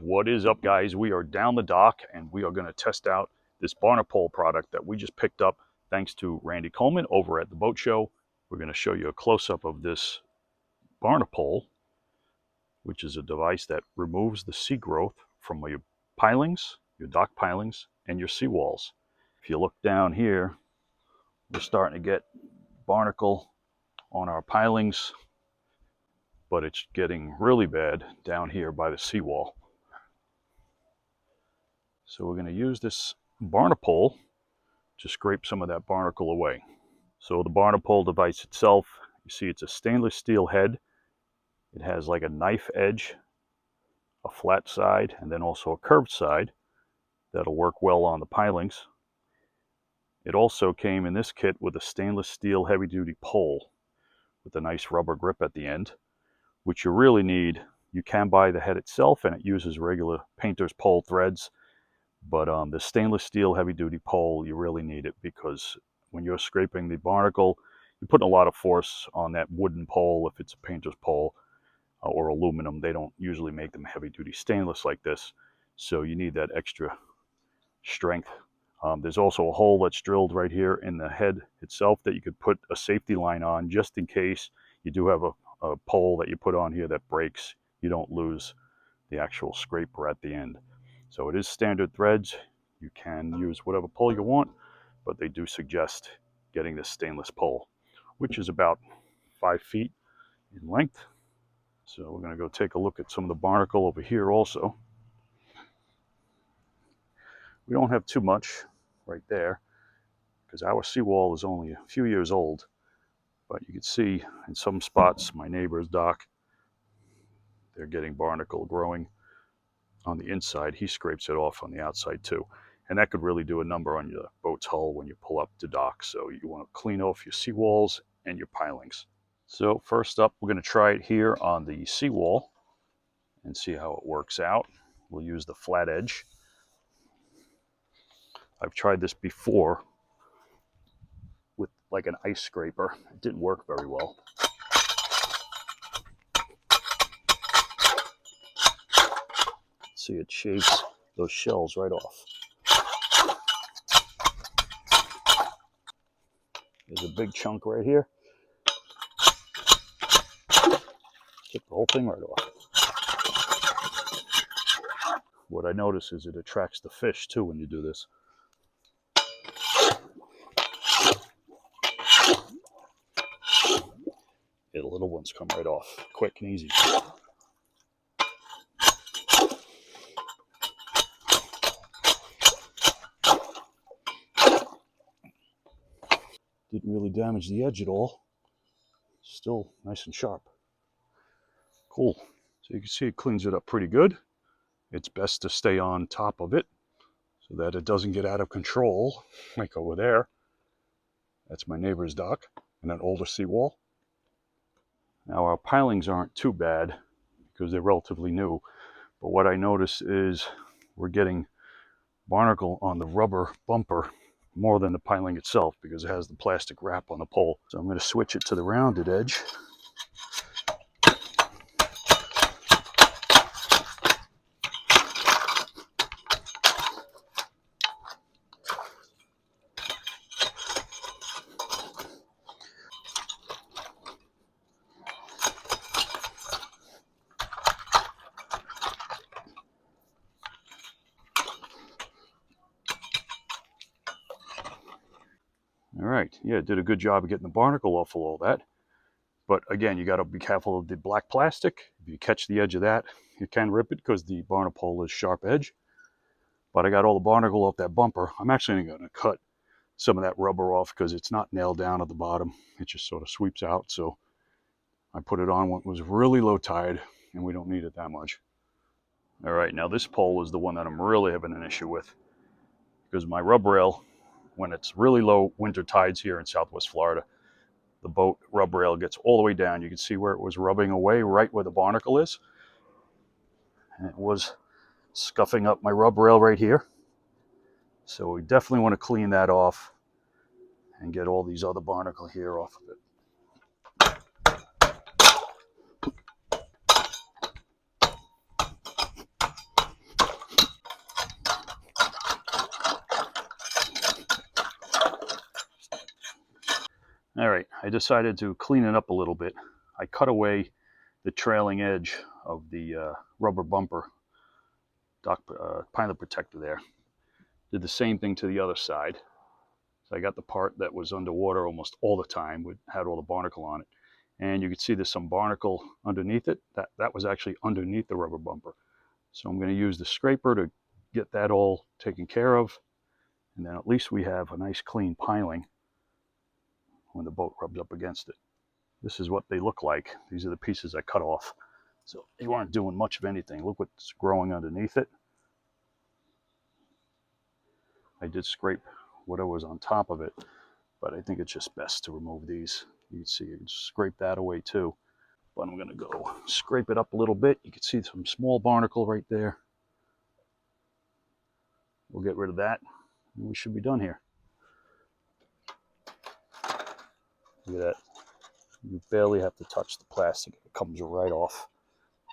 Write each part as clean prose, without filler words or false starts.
What is up, guys? We are down the dock and we are going to test out this Barnapole product that we just picked up thanks to Randy Coleman over at the boat show. We're going to show you a close-up of this Barnapole, which is a device that removes the sea growth from your pilings, your dock pilings, and your seawalls. If you look down here, we're starting to get barnacle on our pilings, but it's getting really bad down here by the seawall. So we're going to use this Barnapole to scrape some of that barnacle away. So the Barnapole device itself, you see it's a stainless steel head. It has like a knife edge, a flat side, and then also a curved side that'll work well on the pilings. It also came in this kit with a stainless steel heavy-duty pole with a nice rubber grip at the end, which you really need. You can buy the head itself, and it uses regular painter's pole threads. But the stainless steel heavy-duty pole, you really need it, because when you're scraping the barnacle, you're putting a lot of force on that wooden pole if it's a painter's pole or aluminum. They don't usually make them heavy-duty stainless like this, so you need that extra strength. There's also a hole that's drilled right here in the head itself that you could put a safety line on, just in case you do have a pole that you put on here that breaks. You don't lose the actual scraper at the end. So it is standard threads. You can use whatever pole you want, but they do suggest getting this stainless pole, which is about 5 feet in length. So we're going to go take a look at some of the barnacle over here also. We don't have too much right there because our seawall is only a few years old, but you can see in some spots, my neighbor's dock, they're getting barnacle growing on the inside. He scrapes it off on the outside too, and that could really do a number on your boat's hull when you pull up to dock. So you want to clean off your seawalls and your pilings. So first up, we're going to try it here on the seawall and see how it works out. We'll use the flat edge. I've tried this before with like an ice scraper. It didn't work very well. See, it shaves those shells right off. There's a big chunk right here. Took the whole thing right off. What I notice is it attracts the fish too when you do this. Yeah, the little ones come right off, quick and easy. Didn't really damage the edge at all. Still nice and sharp. Cool. So you can see it cleans it up pretty good. It's best to stay on top of it so that it doesn't get out of control, like over there. That's my neighbor's dock and an older seawall. Now our pilings aren't too bad because they're relatively new, but what I notice is we're getting barnacle on the rubber bumper more than the piling itself because it has the plastic wrap on the pole. So I'm going to switch it to the rounded edge. All right, yeah, it did a good job of getting the barnacle off of all that. But again, you got to be careful of the black plastic. If you catch the edge of that, you can rip it because the Barnapole is sharp edge. But I got all the barnacle off that bumper. I'm actually going to cut some of that rubber off because it's not nailed down at the bottom. It just sort of sweeps out. So I put it on when it was really low tide, and we don't need it that much. All right, now this pole is the one that I'm really having an issue with because my rub rail, when it's really low winter tides here in Southwest Florida, the boat rub rail gets all the way down. You can see where it was rubbing away right where the barnacle is. And it was scuffing up my rub rail right here. So we definitely want to clean that off and get all these other barnacle here off of it. All right, I decided to clean it up a little bit. I cut away the trailing edge of the rubber bumper dock pilot protector there. Did the same thing to the other side. So I got the part that was underwater almost all the time, had all the barnacle on it. And you can see there's some barnacle underneath it. That was actually underneath the rubber bumper. So I'm going to use the scraper to get that all taken care of. And then at least we have a nice clean piling when the boat rubs up against it. This is what they look like. These are the pieces I cut off. So they weren't doing much of anything. Look what's growing underneath it. I did scrape whatever was on top of it, but I think it's just best to remove these. You can see, you can scrape that away too. But I'm gonna go scrape it up a little bit. You can see some small barnacle right there. We'll get rid of that, and we should be done here. Look at that. You barely have to touch the plastic. It comes right off.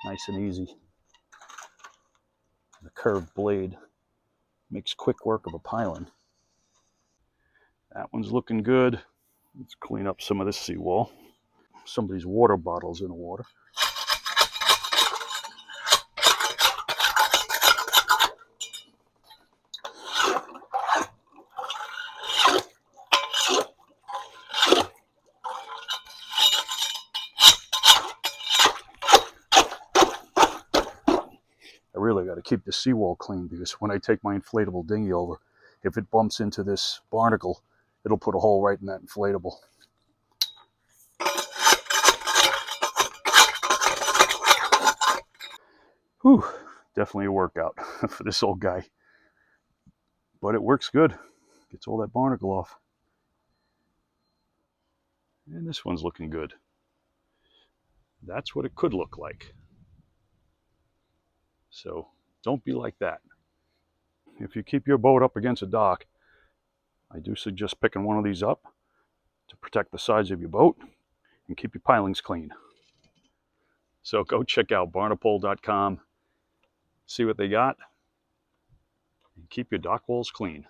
Nice and easy. The curved blade makes quick work of a piling. That one's looking good. Let's clean up some of this seawall. Some of these water bottles in the water. I really got to keep the seawall clean because when I take my inflatable dinghy over, if it bumps into this barnacle, it'll put a hole right in that inflatable. Whew, definitely a workout for this old guy. But it works good. Gets all that barnacle off. And this one's looking good. That's what it could look like. So don't be like that. If you keep your boat up against a dock, I do suggest picking one of these up to protect the sides of your boat and keep your pilings clean. So go check out barnapole.com, see what they got, and keep your dock walls clean.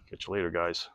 Catch you later, guys.